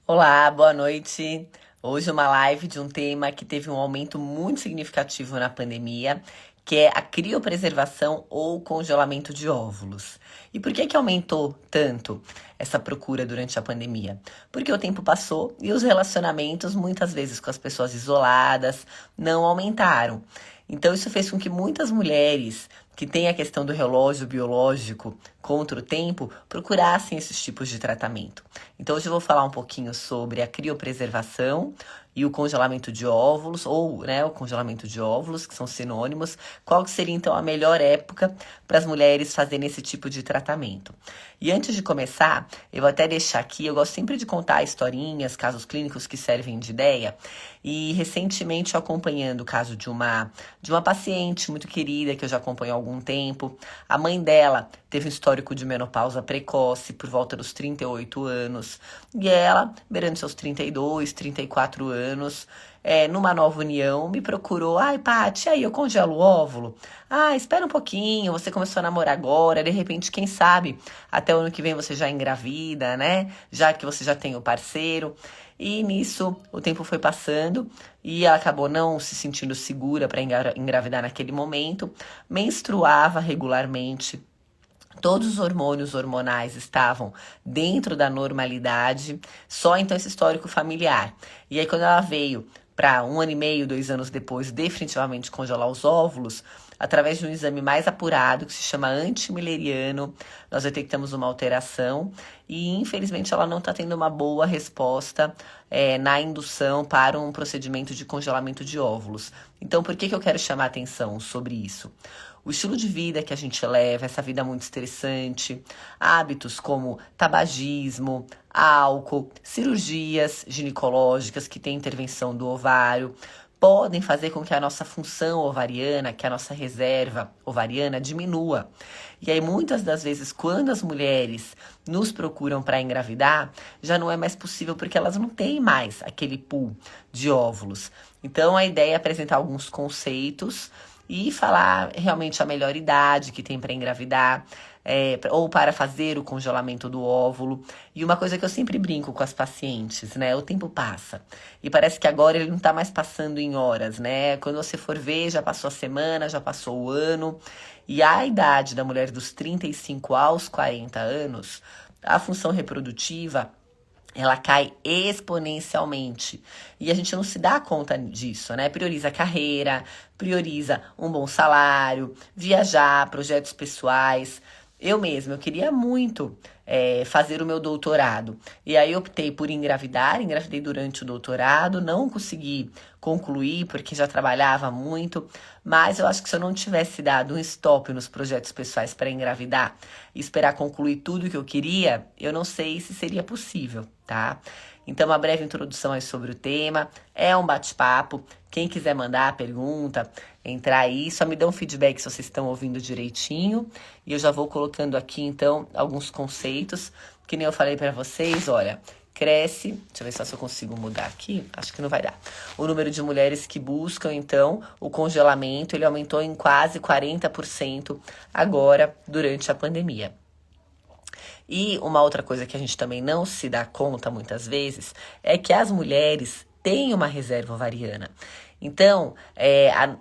Olá, boa noite. Hoje uma live de um tema que teve um aumento muito significativo na pandemia, que é a criopreservação ou congelamento de óvulos. E por que aumentou tanto essa procura durante a pandemia? Porque o tempo passou e os relacionamentos, muitas vezes com as pessoas isoladas, não aumentaram. Então isso fez com que muitas mulheres que têm a questão do relógio biológico contra o tempo procurassem esses tipos de tratamento. Então hoje eu vou falar um pouquinho sobre a criopreservação e o congelamento de óvulos, ou o congelamento de óvulos, que são sinônimos. Qual que seria então a melhor época para as mulheres fazerem esse tipo de tratamento? E antes de começar, eu vou até deixar aqui, eu gosto sempre de contar historinhas, casos clínicos que servem de ideia. E recentemente eu acompanhando o caso de uma paciente muito querida que eu já acompanho há algum tempo. A mãe dela teve um histórico de menopausa precoce por volta dos 38 anos. E ela, beirando seus 32, 34 anos, numa nova união, me procurou. Ai, Paty, aí eu congelo o óvulo? Ah, espera um pouquinho, você começou a namorar agora, de repente, quem sabe, até o ano que vem você já engravida, né? Já que você já tem o parceiro. E nisso, o tempo foi passando e ela acabou não se sentindo segura para engravidar naquele momento, menstruava regularmente. Todos os hormônios hormonais estavam dentro da normalidade, só então esse histórico familiar. E aí, quando ela veio para 1 ano e meio, 2 anos depois, definitivamente congelar os óvulos, através de um exame mais apurado, que se chama antimileriano, nós detectamos uma alteração e, infelizmente, ela não está tendo uma boa resposta na indução para um procedimento de congelamento de óvulos. Então, por que eu quero chamar a atenção sobre isso? O estilo de vida que a gente leva, essa vida muito estressante, hábitos como tabagismo, álcool, cirurgias ginecológicas que têm intervenção do ovário, podem fazer com que a nossa função ovariana, que é a nossa reserva ovariana, diminua. E aí, muitas das vezes, quando as mulheres nos procuram para engravidar, já não é mais possível porque elas não têm mais aquele pool de óvulos. Então, a ideia é apresentar alguns conceitos e falar realmente a melhor idade que tem para engravidar, ou para fazer o congelamento do óvulo. E uma coisa que eu sempre brinco com as pacientes, né? O tempo passa. E parece que agora ele não tá mais passando em horas, né? Quando você for ver, já passou a semana, já passou o ano. E a idade da mulher dos 35 aos 40 anos, a função reprodutiva ela cai exponencialmente. E a gente não se dá conta disso, né? Prioriza a carreira, prioriza um bom salário, viajar, projetos pessoais. Eu queria muito fazer o meu doutorado. E aí optei por engravidei durante o doutorado, não consegui concluir porque já trabalhava muito, mas eu acho que se eu não tivesse dado um stop nos projetos pessoais para engravidar e esperar concluir tudo que eu queria, eu não sei se seria possível, tá? Então, uma breve introdução aí sobre o tema. É um bate-papo. Quem quiser mandar a pergunta, entrar aí, só me dá um feedback se vocês estão ouvindo direitinho. E eu já vou colocando aqui, então, alguns conceitos, que nem eu falei para vocês, olha, cresce, deixa eu ver só se eu consigo mudar aqui, acho que não vai dar. O número de mulheres que buscam, então, o congelamento, ele aumentou em quase 40% agora, durante a pandemia. E uma outra coisa que a gente também não se dá conta muitas vezes é que as mulheres têm uma reserva ovariana. Então,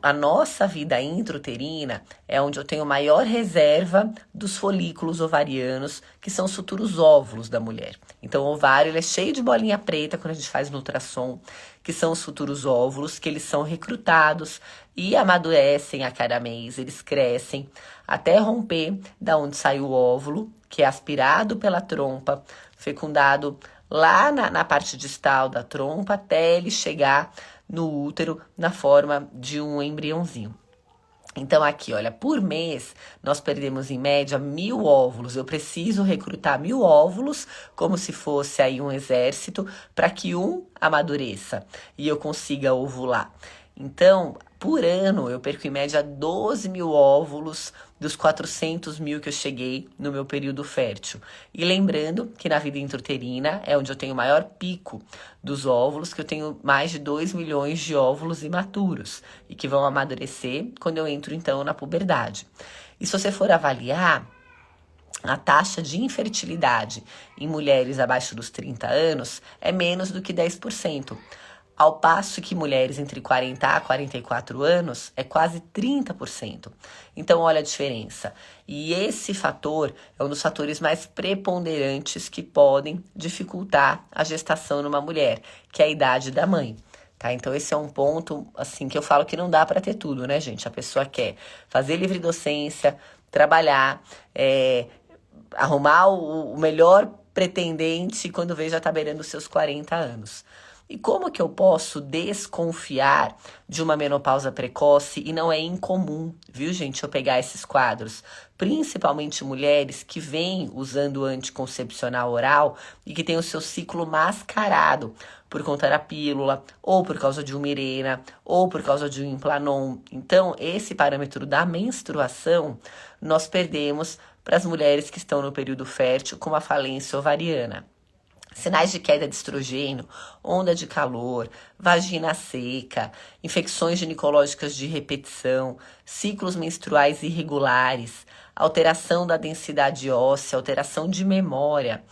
a nossa vida intrauterina é onde eu tenho maior reserva dos folículos ovarianos, que são os futuros óvulos da mulher. Então, o ovário ele é cheio de bolinha preta quando a gente faz no ultrassom, que são os futuros óvulos, que eles são recrutados e amadurecem a cada mês, eles crescem até romper da onde sai o óvulo, que é aspirado pela trompa, fecundado lá na parte distal da trompa, até ele chegar no útero na forma de um embriãozinho. Então aqui, olha, por mês nós perdemos em média 1.000 óvulos. Eu preciso recrutar 1.000 óvulos, como se fosse aí um exército, para que um amadureça e eu consiga ovular. Então, por ano, eu perco em média 12.000 óvulos dos 400.000 que eu cheguei no meu período fértil. E lembrando que na vida intrauterina é onde eu tenho o maior pico dos óvulos, que eu tenho mais de 2 milhões de óvulos imaturos e que vão amadurecer quando eu entro, então, na puberdade. E se você for avaliar, A taxa de infertilidade em mulheres abaixo dos 30 anos é menos do que 10%, ao passo que mulheres entre 40 a 44 anos é quase 30%. Então, olha a diferença. E esse fator é um dos fatores mais preponderantes que podem dificultar a gestação numa mulher, que é a idade da mãe. Tá? Então, esse é um ponto, assim, que eu falo que não dá para ter tudo, né, gente? A pessoa quer fazer livre docência, trabalhar, arrumar o melhor pretendente quando vê já tá beirando os seus 40 anos. E como que eu posso desconfiar de uma menopausa precoce? E não é incomum, viu, gente, eu pegar esses quadros. Principalmente mulheres que vêm usando anticoncepcional oral e que têm o seu ciclo mascarado por conta da pílula, ou por causa de uma Mirena, ou por causa de um Implanon. Então, esse parâmetro da menstruação, nós perdemos para as mulheres que estão no período fértil com uma falência ovariana. Sinais de queda de estrogênio, onda de calor, vagina seca, infecções ginecológicas de repetição, ciclos menstruais irregulares, alteração da densidade óssea, alteração de memória,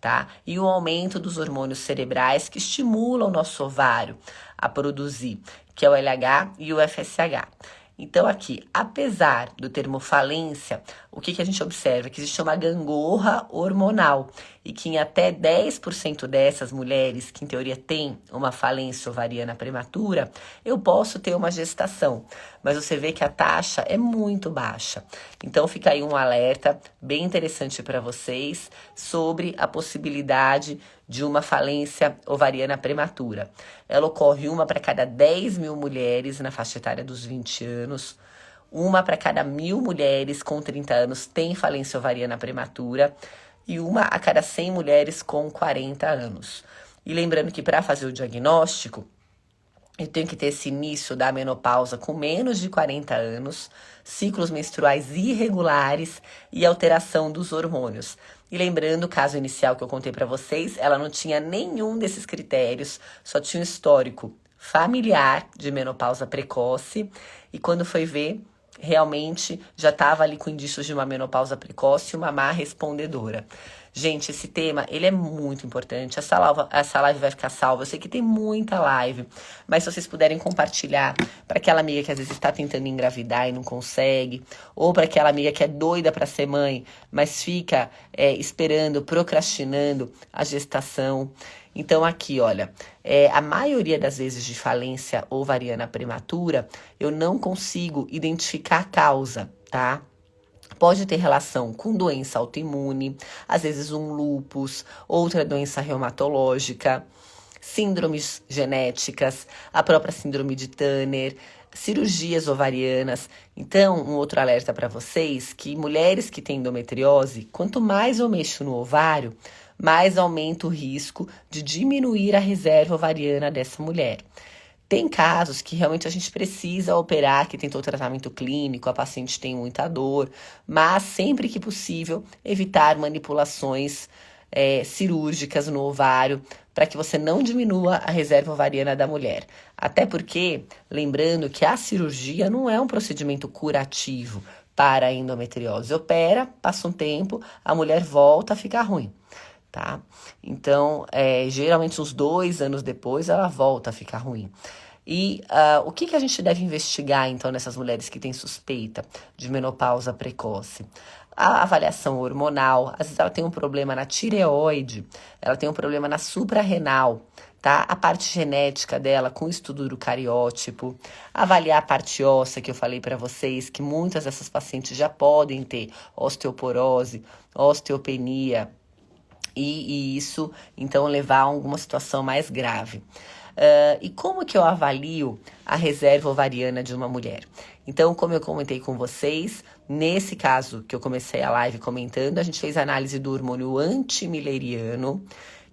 tá? E o aumento dos hormônios cerebrais que estimulam o nosso ovário a produzir, que é o LH e o FSH. Então aqui, apesar do termo falência, o que a gente observa? Que existe uma gangorra hormonal e que em até 10% dessas mulheres que em teoria têm uma falência ovariana prematura, eu posso ter uma gestação. Mas você vê que a taxa é muito baixa. Então fica aí um alerta bem interessante para vocês sobre a possibilidade de uma falência ovariana prematura. Ela ocorre uma para cada 10 mil mulheres na faixa etária dos 20 anos, uma para cada 1.000 mulheres com 30 anos tem falência ovariana prematura e uma a cada 100 mulheres com 40 anos. E lembrando que para fazer o diagnóstico, eu tenho que ter esse início da menopausa com menos de 40 anos, ciclos menstruais irregulares e alteração dos hormônios. E lembrando, o caso inicial que eu contei para vocês, ela não tinha nenhum desses critérios, só tinha um histórico familiar de menopausa precoce. E quando foi ver, realmente já estava ali com indícios de uma menopausa precoce e uma má respondedora. Gente, esse tema, ele é muito importante. Essa live vai ficar salva. Eu sei que tem muita live, mas se vocês puderem compartilhar para aquela amiga que às vezes está tentando engravidar e não consegue, ou para aquela amiga que é doida para ser mãe, mas fica esperando, procrastinando a gestação. Então aqui, olha, a maioria das vezes de falência ovariana prematura, eu não consigo identificar a causa, tá? Pode ter relação com doença autoimune, às vezes um lúpus, outra doença reumatológica, síndromes genéticas, a própria síndrome de Turner, cirurgias ovarianas. Então, um outro alerta para vocês, que mulheres que têm endometriose, quanto mais eu mexo no ovário, mais aumenta o risco de diminuir a reserva ovariana dessa mulher. Tem casos que realmente a gente precisa operar, que tentou tratamento clínico, a paciente tem muita dor, mas sempre que possível, evitar manipulações cirúrgicas no ovário, para que você não diminua a reserva ovariana da mulher. Até porque, lembrando que a cirurgia não é um procedimento curativo para a endometriose. Opera, passa um tempo, a mulher volta a ficar ruim. Tá? Então, geralmente uns 2 anos depois ela volta a ficar ruim. E o que a gente deve investigar, então, nessas mulheres que têm suspeita de menopausa precoce? A avaliação hormonal, às vezes ela tem um problema na tireoide, ela tem um problema na suprarrenal, tá? A parte genética dela com estudo do cariótipo, avaliar a parte óssea que eu falei para vocês, que muitas dessas pacientes já podem ter osteoporose, osteopenia, e isso, então, levar a alguma situação mais grave. E como que eu avalio a reserva ovariana de uma mulher? Então, como eu comentei com vocês, nesse caso que eu comecei a live comentando, a gente fez análise do hormônio antimileriano,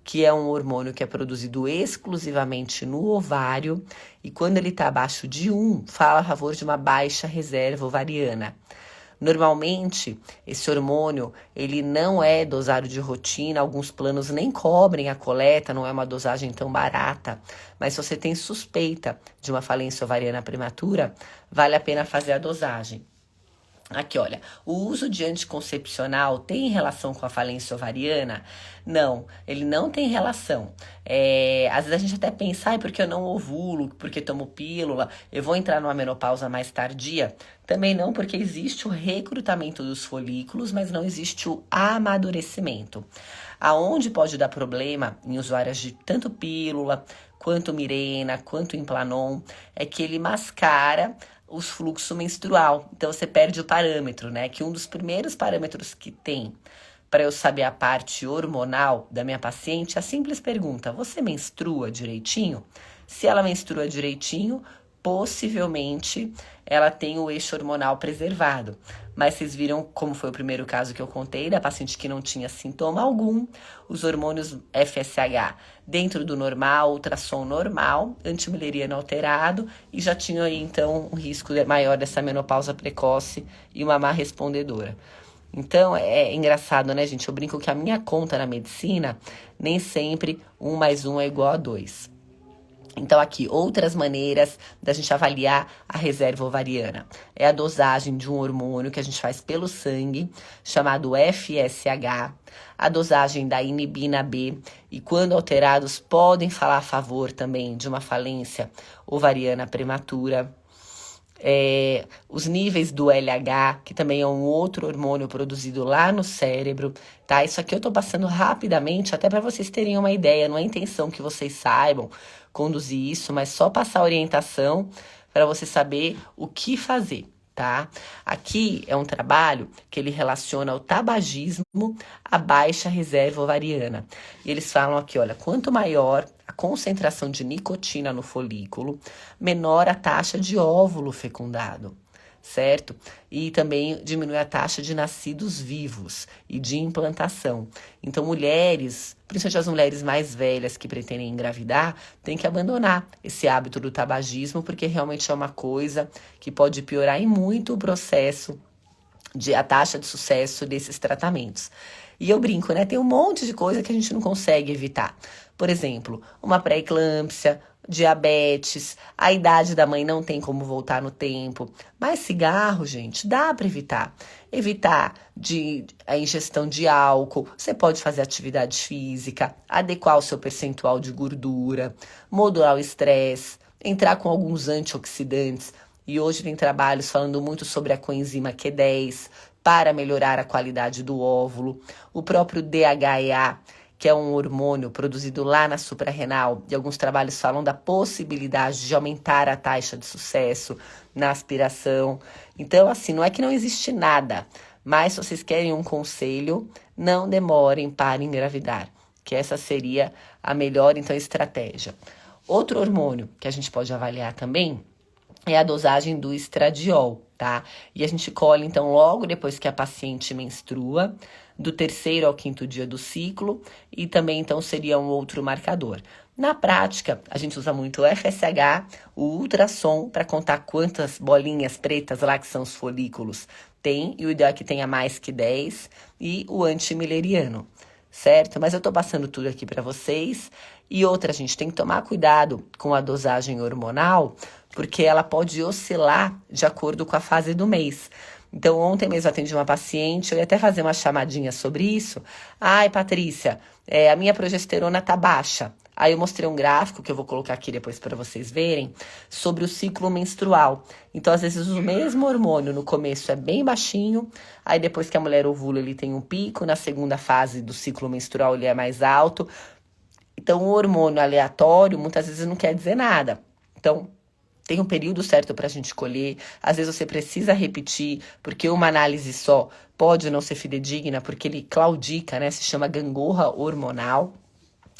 que é um hormônio que é produzido exclusivamente no ovário, e quando ele está abaixo de 1, fala a favor de uma baixa reserva ovariana. Normalmente, esse hormônio, ele não é dosado de rotina, alguns planos nem cobrem a coleta, não é uma dosagem tão barata, mas se você tem suspeita de uma falência ovariana prematura, vale a pena fazer a dosagem. Aqui, olha, o uso de anticoncepcional tem relação com a falência ovariana? Não, ele não tem relação. Às vezes a gente até pensa, porque eu não ovulo, porque tomo pílula, eu vou entrar numa menopausa mais tardia? Também não, porque existe o recrutamento dos folículos, mas não existe o amadurecimento. Aonde pode dar problema em usuárias de tanto pílula, quanto Mirena, quanto Implanon, é que ele mascara os fluxo menstrual. Então você perde o parâmetro, né? Que um dos primeiros parâmetros que tem para eu saber a parte hormonal da minha paciente é a simples pergunta: você menstrua direitinho? Se ela menstrua direitinho, possivelmente ela tem o eixo hormonal preservado. Mas vocês viram como foi o primeiro caso que eu contei, da paciente que não tinha sintoma algum, os hormônios FSH dentro do normal, ultrassom normal, antimileriano alterado, e já tinha aí então um risco maior dessa menopausa precoce e uma má respondedora. Então, é engraçado, né, gente? Eu brinco que a minha conta na medicina, nem sempre 1 mais 1 é igual a 2. Então, aqui, outras maneiras da gente avaliar a reserva ovariana. É a dosagem de um hormônio que a gente faz pelo sangue, chamado FSH, a dosagem da inibina B, e quando alterados, podem falar a favor também de uma falência ovariana prematura. Os níveis do LH, que também é um outro hormônio produzido lá no cérebro, tá? Isso aqui eu tô passando rapidamente, até para vocês terem uma ideia, não é intenção que vocês saibam conduzir isso, mas só passar orientação para você saber o que fazer, tá? Aqui é um trabalho que ele relaciona o tabagismo à baixa reserva ovariana. E eles falam aqui, olha, quanto maior a concentração de nicotina no folículo, menor a taxa de óvulo fecundado, certo? E também diminui a taxa de nascidos vivos e de implantação. Então, mulheres, principalmente as mulheres mais velhas que pretendem engravidar, têm que abandonar esse hábito do tabagismo, porque realmente é uma coisa que pode piorar em muito o processo a taxa de sucesso desses tratamentos. E eu brinco, né? Tem um monte de coisa que a gente não consegue evitar. Por exemplo, uma pré-eclâmpsia, diabetes, a idade da mãe não tem como voltar no tempo. Mas cigarro, gente, dá para evitar. Evitar a ingestão de álcool, você pode fazer atividade física, adequar o seu percentual de gordura, modular o estresse, entrar com alguns antioxidantes. E hoje tem trabalhos falando muito sobre a coenzima Q10 para melhorar a qualidade do óvulo. O próprio DHEA, que é um hormônio produzido lá na suprarrenal, e alguns trabalhos falam da possibilidade de aumentar a taxa de sucesso na aspiração. Então, assim, não é que não existe nada, mas se vocês querem um conselho, não demorem para engravidar, que essa seria a melhor, então, estratégia. Outro hormônio que a gente pode avaliar também é a dosagem do estradiol, tá? E a gente colhe, então, logo depois que a paciente menstrua, do 3º ao 5º dia do ciclo, e também, então, seria um outro marcador. Na prática, a gente usa muito o FSH, o ultrassom, para contar quantas bolinhas pretas lá, que são os folículos, tem, e o ideal é que tenha mais que 10, e o antimileriano, certo? Mas eu tô passando tudo aqui para vocês. E outra, a gente tem que tomar cuidado com a dosagem hormonal, porque ela pode oscilar de acordo com a fase do mês. Então, ontem mesmo eu atendi uma paciente, eu ia até fazer uma chamadinha sobre isso. Ai, Patrícia, a minha progesterona tá baixa. Aí eu mostrei um gráfico, que eu vou colocar aqui depois para vocês verem, sobre o ciclo menstrual. Então, às vezes, o mesmo hormônio no começo é bem baixinho, aí depois que a mulher ovula, ele tem um pico, na segunda fase do ciclo menstrual ele é mais alto. Então, o hormônio aleatório, muitas vezes, não quer dizer nada. Então, tem um período certo para a gente colher. Às vezes você precisa repetir, porque uma análise só pode não ser fidedigna, porque ele claudica, né? Se chama gangorra hormonal.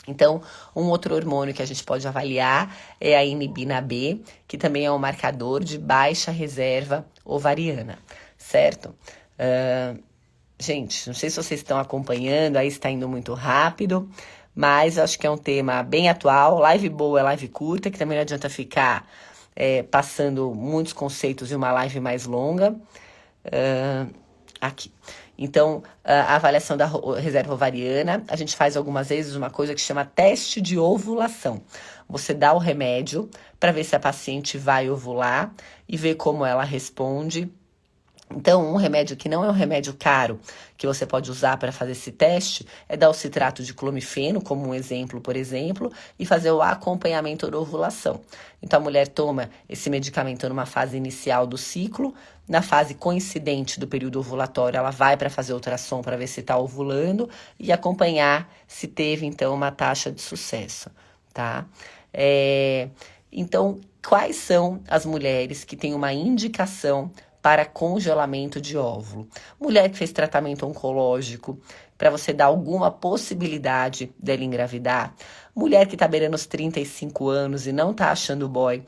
Então, um outro hormônio que a gente pode avaliar é a inibina B, que também é um marcador de baixa reserva ovariana, certo? Gente, não sei se vocês estão acompanhando, aí está indo muito rápido, mas acho que é um tema bem atual. Live boa é live curta, que também não adianta ficar passando muitos conceitos em uma live mais longa. Aqui. Então, a avaliação da reserva ovariana, a gente faz algumas vezes uma coisa que chama teste de ovulação. Você dá o remédio para ver se a paciente vai ovular e ver como ela responde. Então, um remédio que não é um remédio caro, que você pode usar para fazer esse teste, é dar o citrato de clomifeno, como um exemplo, por exemplo, e fazer o acompanhamento da ovulação. Então, a mulher toma esse medicamento numa fase inicial do ciclo, na fase coincidente do período ovulatório, ela vai para fazer ultrassom para ver se está ovulando e acompanhar se teve, então, uma taxa de sucesso, tá? Então, quais são as mulheres que têm uma indicação para congelamento de óvulo? Mulher que fez tratamento oncológico, para você dar alguma possibilidade dela engravidar. Mulher que está beirando os 35 anos e não está achando boy.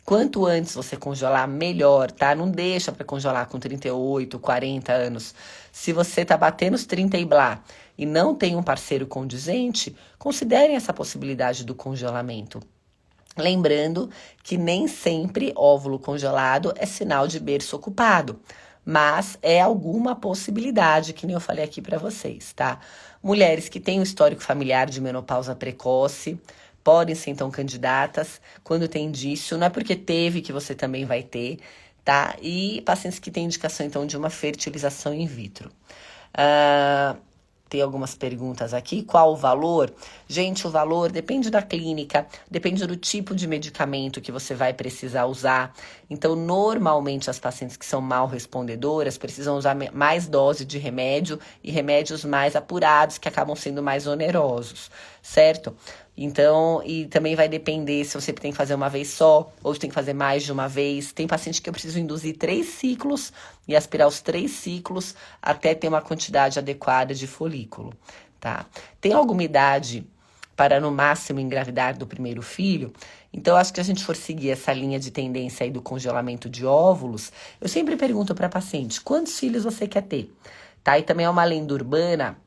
Quanto antes você congelar, melhor, tá? Não deixa para congelar com 38, 40 anos. Se você tá batendo os 30 e blá e não tem um parceiro condizente, considerem essa possibilidade do congelamento. Lembrando que nem sempre óvulo congelado é sinal de berço ocupado, mas é alguma possibilidade, que nem eu falei aqui para vocês, tá? Mulheres que têm um histórico familiar de menopausa precoce podem ser então candidatas quando tem indício, não é porque teve que você também vai ter, tá? E pacientes que têm indicação então de uma fertilização in vitro. Tem algumas perguntas aqui. Qual o valor? Gente, o valor depende da clínica, depende do tipo de medicamento que você vai precisar usar. Então, normalmente, as pacientes que são mal respondedoras precisam usar mais dose de remédio e remédios mais apurados, que acabam sendo mais onerosos, certo? Então, e também vai depender se você tem que fazer uma vez só ou se tem que fazer mais de uma vez. Tem paciente que eu preciso induzir 3 ciclos e aspirar os 3 ciclos até ter uma quantidade adequada de folículo, tá? Tem alguma idade para no máximo engravidar do primeiro filho? Então, acho que se a gente for seguir essa linha de tendência aí do congelamento de óvulos, eu sempre pergunto para a paciente, quantos filhos você quer ter? Tá? E também é uma lenda urbana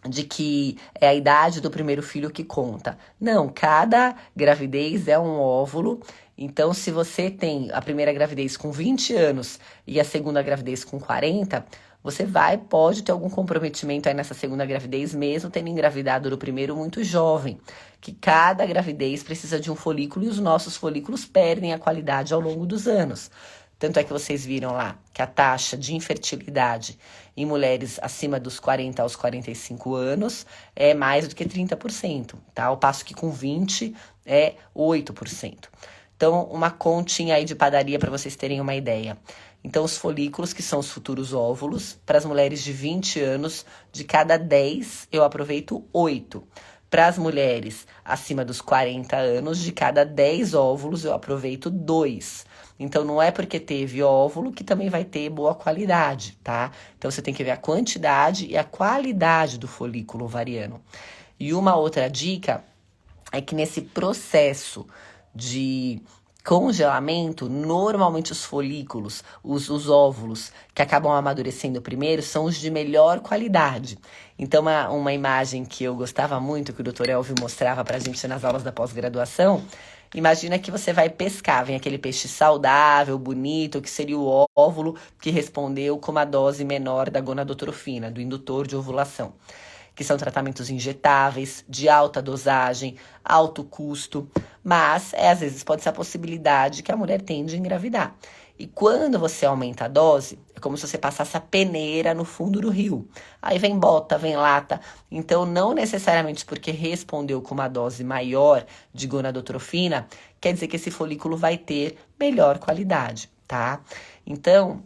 de que é a idade do primeiro filho que conta. Não, cada gravidez é um óvulo. Então, se você tem a primeira gravidez com 20 anos e a segunda gravidez com 40, você pode ter algum comprometimento aí nessa segunda gravidez, mesmo tendo engravidado do primeiro muito jovem. Que cada gravidez precisa de um folículo e os nossos folículos perdem a qualidade ao longo dos anos. Tanto é que vocês viram lá que a taxa de infertilidade em mulheres acima dos 40 aos 45 anos é mais do que 30%, tá? Ao passo que com 20 é 8%. Então, uma continha aí de padaria para vocês terem uma ideia. Então, os folículos, que são os futuros óvulos, para as mulheres de 20 anos, de cada 10, eu aproveito 8. Para as mulheres acima dos 40 anos, de cada 10 óvulos, eu aproveito 2. Então, não é porque teve óvulo que também vai ter boa qualidade, tá? Então, você tem que ver a quantidade e a qualidade do folículo ovariano. E uma outra dica é que nesse processo de congelamento, normalmente os folículos, os óvulos que acabam amadurecendo primeiro são os de melhor qualidade. Então, uma imagem que eu gostava muito, que o Dr. Elvio mostrava pra gente nas aulas da pós-graduação, imagina que você vai pescar, vem aquele peixe saudável, bonito, que seria o óvulo que respondeu com uma dose menor da gonadotrofina, do indutor de ovulação, que são tratamentos injetáveis, de alta dosagem, alto custo, mas às vezes pode ser a possibilidade que a mulher tem de engravidar. E quando você aumenta a dose, é como se você passasse a peneira no fundo do rio. Aí vem bota, vem lata. Então, não necessariamente porque respondeu com uma dose maior de gonadotrofina, quer dizer que esse folículo vai ter melhor qualidade, tá? Então,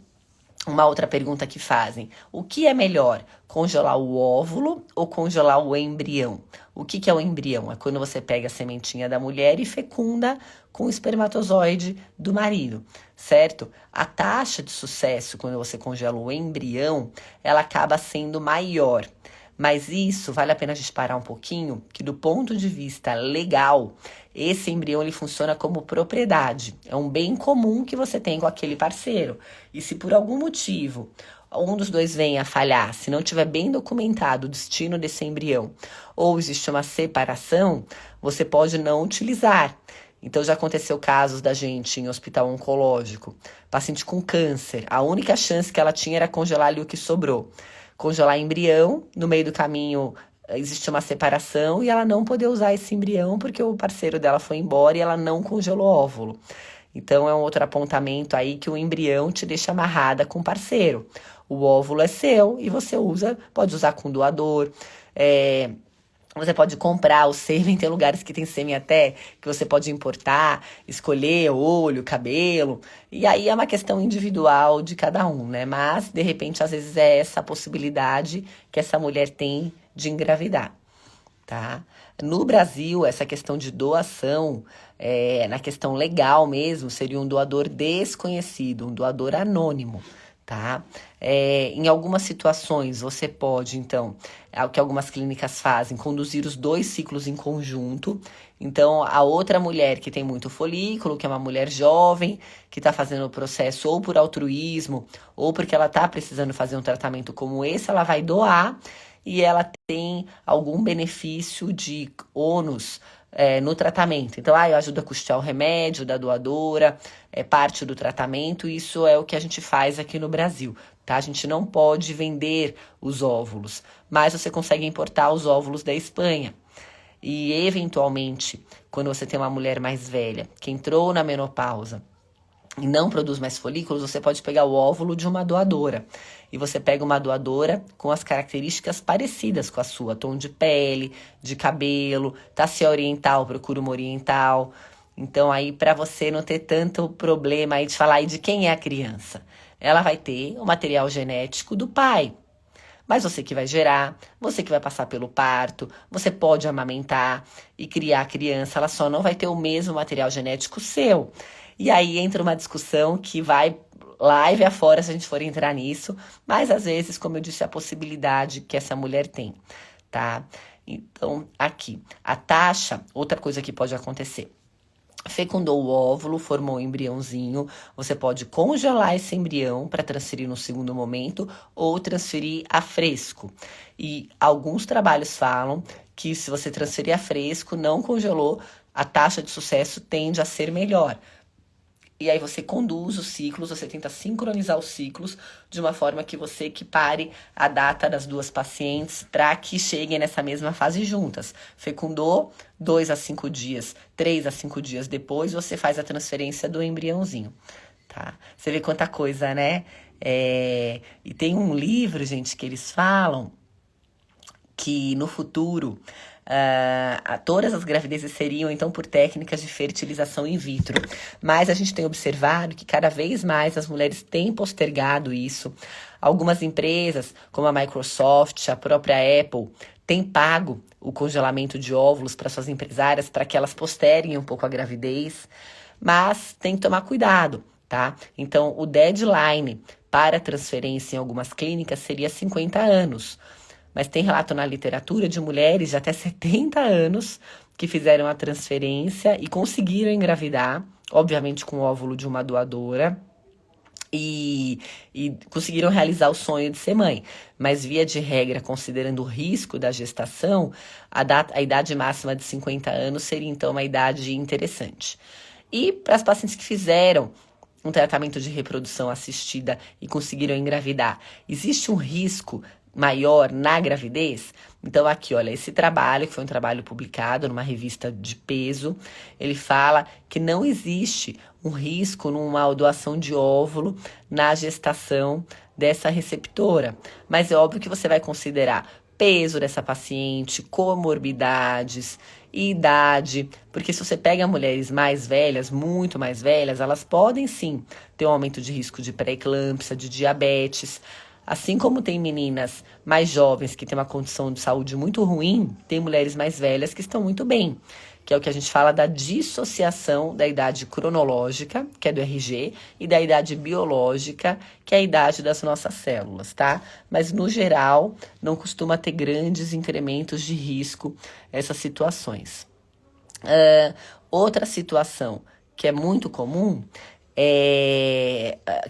uma outra pergunta que fazem: o que é melhor, congelar o óvulo ou congelar o embrião? O que é o embrião? É quando você pega a sementinha da mulher e fecunda com o espermatozoide do marido, certo? A taxa de sucesso quando você congela o embrião, ela acaba sendo maior. Mas isso, vale a pena a gente parar um pouquinho, que do ponto de vista legal, esse embrião ele funciona como propriedade. É um bem comum que você tem com aquele parceiro. E se por algum motivo um dos dois venha a falhar, se não tiver bem documentado o destino desse embrião, ou existe uma separação, você pode não utilizar. Então, já aconteceu casos da gente em hospital oncológico, paciente com câncer, a única chance que ela tinha era congelar ali o que sobrou. Congelar embrião, no meio do caminho existe uma separação e ela não poder usar esse embrião porque o parceiro dela foi embora e ela não congelou óvulo. Então é um outro apontamento aí que o embrião te deixa amarrada com o parceiro. O óvulo é seu e você pode usar com doador. Você pode comprar o sêmen, tem lugares que tem sêmen até, que você pode importar, escolher olho, cabelo. E aí é uma questão individual de cada um, né? Mas, de repente, às vezes é essa possibilidade que essa mulher tem de engravidar, tá? No Brasil, essa questão de doação, na questão legal mesmo, seria um doador desconhecido, um doador anônimo, tá? Em algumas situações, você pode, então, é o que algumas clínicas fazem, conduzir os dois ciclos em conjunto. Então, a outra mulher que tem muito folículo, que é uma mulher jovem, que está fazendo o processo ou por altruísmo, ou porque ela está precisando fazer um tratamento como esse, ela vai doar e ela tem algum benefício de ônus no tratamento. Então, eu ajudo a custear o remédio da doadora, é parte do tratamento, e isso é o que a gente faz aqui no Brasil, tá? A gente não pode vender os óvulos, mas você consegue importar os óvulos da Espanha. E, eventualmente, quando você tem uma mulher mais velha, que entrou na menopausa, e não produz mais folículos, você pode pegar o óvulo de uma doadora. E você pega uma doadora com as características parecidas com a sua, tom de pele, de cabelo, tá? Se é oriental, procura uma oriental. Então aí para você não ter tanto problema aí de falar aí de quem é a criança. Ela vai ter o material genético do pai. Mas você que vai gerar, você que vai passar pelo parto, você pode amamentar e criar a criança, ela só não vai ter o mesmo material genético seu. E aí entra uma discussão que vai live afora se a gente for entrar nisso, mas às vezes, como eu disse, a possibilidade que essa mulher tem, tá? Então, aqui, a taxa, outra coisa que pode acontecer. Fecundou o óvulo, formou o embriãozinho, você pode congelar esse embrião para transferir no segundo momento ou transferir a fresco. E alguns trabalhos falam que se você transferir a fresco, não congelou, a taxa de sucesso tende a ser melhor. E aí você conduz os ciclos, você tenta sincronizar os ciclos de uma forma que você equipare a data das duas pacientes para que cheguem nessa mesma fase juntas. Fecundou, 2 a 5 dias, 3 a 5 dias depois, você faz a transferência do embriãozinho, tá? Você vê quanta coisa, né? E tem um livro, gente, que eles falam que no futuro todas as gravidezes seriam então por técnicas de fertilização in vitro, mas a gente tem observado que cada vez mais as mulheres têm postergado isso. Algumas empresas, como a Microsoft, a própria Apple, têm pago o congelamento de óvulos para suas empresárias para que elas posterguem um pouco a gravidez, mas tem que tomar cuidado, tá? Então, o deadline para transferência em algumas clínicas seria 50 anos. Mas tem relato na literatura de mulheres de até 70 anos que fizeram a transferência e conseguiram engravidar, obviamente com o óvulo de uma doadora, e conseguiram realizar o sonho de ser mãe. Mas, via de regra, considerando o risco da gestação, a idade máxima de 50 anos seria, então, uma idade interessante. E para as pacientes que fizeram um tratamento de reprodução assistida e conseguiram engravidar, existe um risco maior na gravidez? Então aqui, olha, esse trabalho, que foi um trabalho publicado numa revista de peso, ele fala que não existe um risco numa doação de óvulo na gestação dessa receptora. Mas é óbvio que você vai considerar peso dessa paciente, comorbidades, idade, porque se você pega mulheres mais velhas, muito mais velhas, elas podem sim ter um aumento de risco de pré-eclâmpsia, de diabetes. Assim como tem meninas mais jovens que têm uma condição de saúde muito ruim, tem mulheres mais velhas que estão muito bem, que é o que a gente fala da dissociação da idade cronológica, que é do RG, e da idade biológica, que é a idade das nossas células, tá? Mas, no geral, não costuma ter grandes incrementos de risco essas situações. Outra situação que é muito comum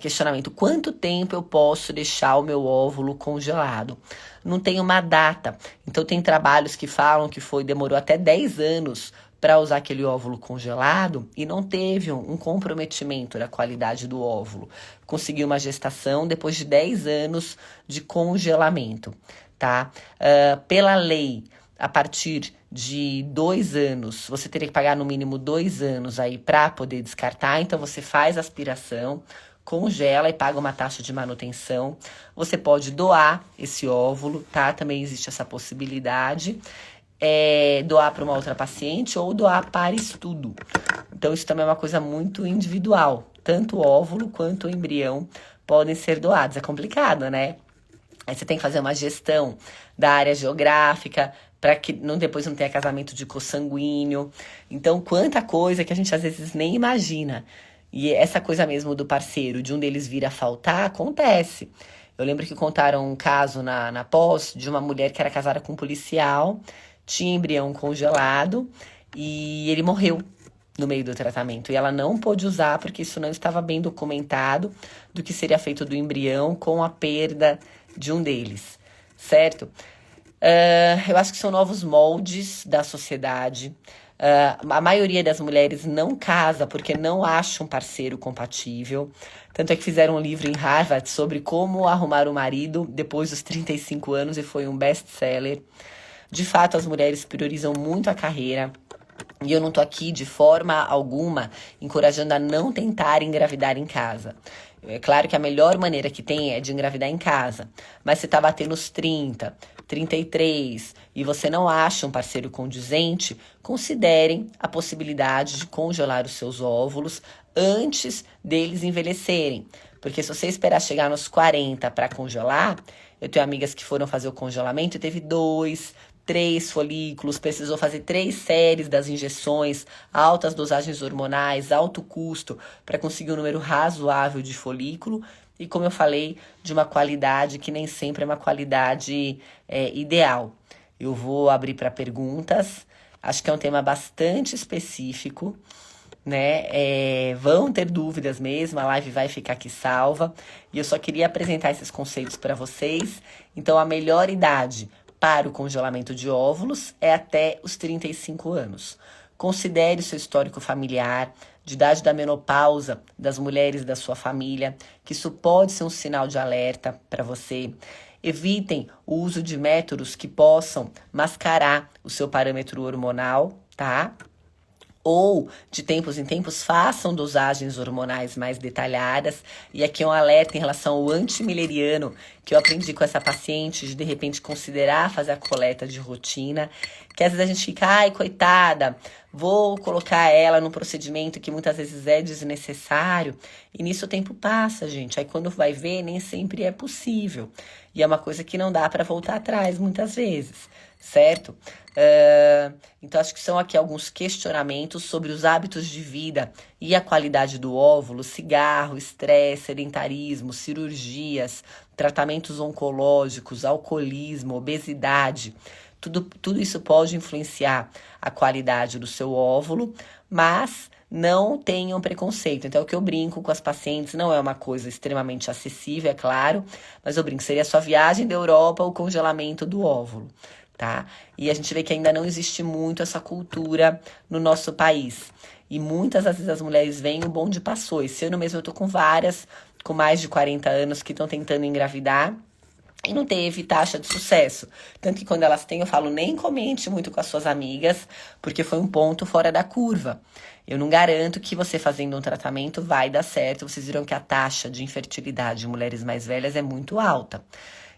questionamento: quanto tempo eu posso deixar o meu óvulo congelado? Não tem uma data. Então tem trabalhos que falam que demorou até 10 anos para usar aquele óvulo congelado e não teve um comprometimento da qualidade do óvulo. Conseguiu uma gestação depois de 10 anos de congelamento, tá? Pela lei, a partir de 2 anos, você teria que pagar no mínimo 2 anos aí para poder descartar. Então você faz a aspiração, congela e paga uma taxa de manutenção. Você pode doar esse óvulo, tá? Também existe essa possibilidade. Doar para uma outra paciente ou doar para estudo. Então isso também é uma coisa muito individual. Tanto o óvulo quanto o embrião podem ser doados. É complicado, né? Aí você tem que fazer uma gestão da área geográfica para que depois não tenha casamento de consanguíneo. Então, quanta coisa que a gente às vezes nem imagina. E essa coisa mesmo do parceiro, de um deles vir a faltar, acontece. Eu lembro que contaram um caso na pós de uma mulher que era casada com um policial, tinha embrião congelado e ele morreu no meio do tratamento. E ela não pôde usar porque isso não estava bem documentado do que seria feito do embrião com a perda de um deles, certo? Eu acho que são novos moldes da sociedade. A maioria das mulheres não casa porque não acha um parceiro compatível. Tanto é que fizeram um livro em Harvard sobre como arrumar um marido depois dos 35 anos e foi um best-seller. De fato, as mulheres priorizam muito a carreira. E eu não tô aqui de forma alguma encorajando a não tentar engravidar em casa. É claro que a melhor maneira que tem é de engravidar em casa. Mas se tá batendo os 30, 33 e você não acha um parceiro condizente, considerem a possibilidade de congelar os seus óvulos antes deles envelhecerem. Porque se você esperar chegar nos 40 para congelar, eu tenho amigas que foram fazer o congelamento e teve 2, 3 folículos, precisou fazer 3 séries das injeções, altas dosagens hormonais, alto custo, para conseguir um número razoável de folículo. E como eu falei, de uma qualidade que nem sempre é uma qualidade ideal. Eu vou abrir para perguntas, acho que é um tema bastante específico, né? Vão ter dúvidas mesmo, a live vai ficar aqui salva. E eu só queria apresentar esses conceitos para vocês. Então, a melhor idade para o congelamento de óvulos é até os 35 anos. Considere o seu histórico familiar, de idade da menopausa das mulheres da sua família, que isso pode ser um sinal de alerta para você. Evitem o uso de métodos que possam mascarar o seu parâmetro hormonal, tá? Ou, de tempos em tempos, façam dosagens hormonais mais detalhadas. E aqui um alerta em relação ao antimileriano, que eu aprendi com essa paciente, de repente considerar fazer a coleta de rotina. Que às vezes a gente fica, ai, coitada, vou colocar ela num procedimento que muitas vezes é desnecessário. E nisso o tempo passa, gente. Aí quando vai ver, nem sempre é possível. E é uma coisa que não dá para voltar atrás, muitas vezes, certo? Então, acho que são aqui alguns questionamentos sobre os hábitos de vida e a qualidade do óvulo: cigarro, estresse, sedentarismo, cirurgias, tratamentos oncológicos, alcoolismo, obesidade. Tudo isso pode influenciar a qualidade do seu óvulo, mas não tenham preconceito. Então, é o que eu brinco com as pacientes, não é uma coisa extremamente acessível, é claro, mas eu brinco, seria a sua viagem da Europa o congelamento do óvulo. Tá? E a gente vê que ainda não existe muito essa cultura no nosso país. E muitas vezes as mulheres veem, o bonde passou. Esse ano mesmo eu tô com várias, com mais de 40 anos, que estão tentando engravidar e não teve taxa de sucesso. Tanto que quando elas têm, eu falo, nem comente muito com as suas amigas, porque foi um ponto fora da curva. Eu não garanto que você fazendo um tratamento vai dar certo. Vocês viram que a taxa de infertilidade de mulheres mais velhas é muito alta.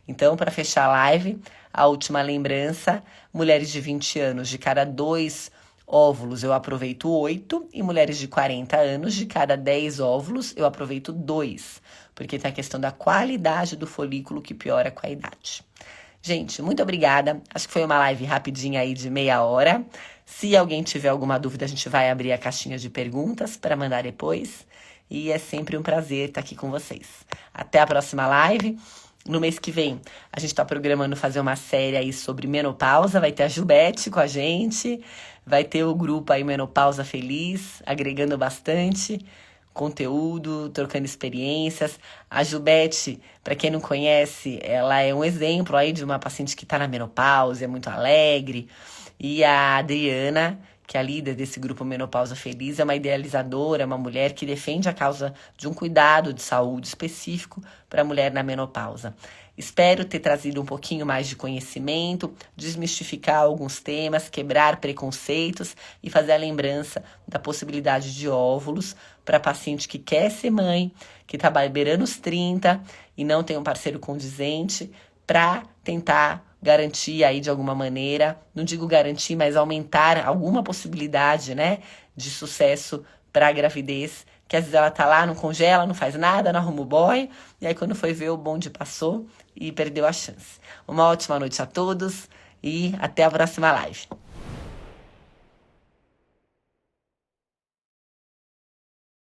Então, para fechar a live, a última lembrança: mulheres de 20 anos, de cada 2 óvulos eu aproveito 8, e mulheres de 40 anos, de cada 10 óvulos eu aproveito 2, porque tem a questão da qualidade do folículo que piora com a idade. Gente, muito obrigada. Acho que foi uma live rapidinha aí de meia hora. Se alguém tiver alguma dúvida, a gente vai abrir a caixinha de perguntas para mandar depois. E é sempre um prazer estar aqui com vocês. Até a próxima live. No mês que vem, a gente tá programando fazer uma série aí sobre menopausa. Vai ter a Jubete com a gente. Vai ter o grupo aí Menopausa Feliz, agregando bastante conteúdo, trocando experiências. A Jubete, para quem não conhece, ela é um exemplo aí de uma paciente que tá na menopausa, é muito alegre. E a Adriana, que é a líder desse grupo Menopausa Feliz, é uma idealizadora, uma mulher que defende a causa de um cuidado de saúde específico para a mulher na menopausa. Espero ter trazido um pouquinho mais de conhecimento, desmistificar alguns temas, quebrar preconceitos e fazer a lembrança da possibilidade de óvulos para paciente que quer ser mãe, que está beirando os 30 e não tem um parceiro condizente, para tentar garantir aí de alguma maneira, não digo garantir, mas aumentar alguma possibilidade, né, de sucesso para a gravidez, que às vezes ela tá lá, não congela, não faz nada, não arruma o boy, e aí quando foi ver o bonde passou e perdeu a chance. Uma ótima noite a todos e até a próxima live.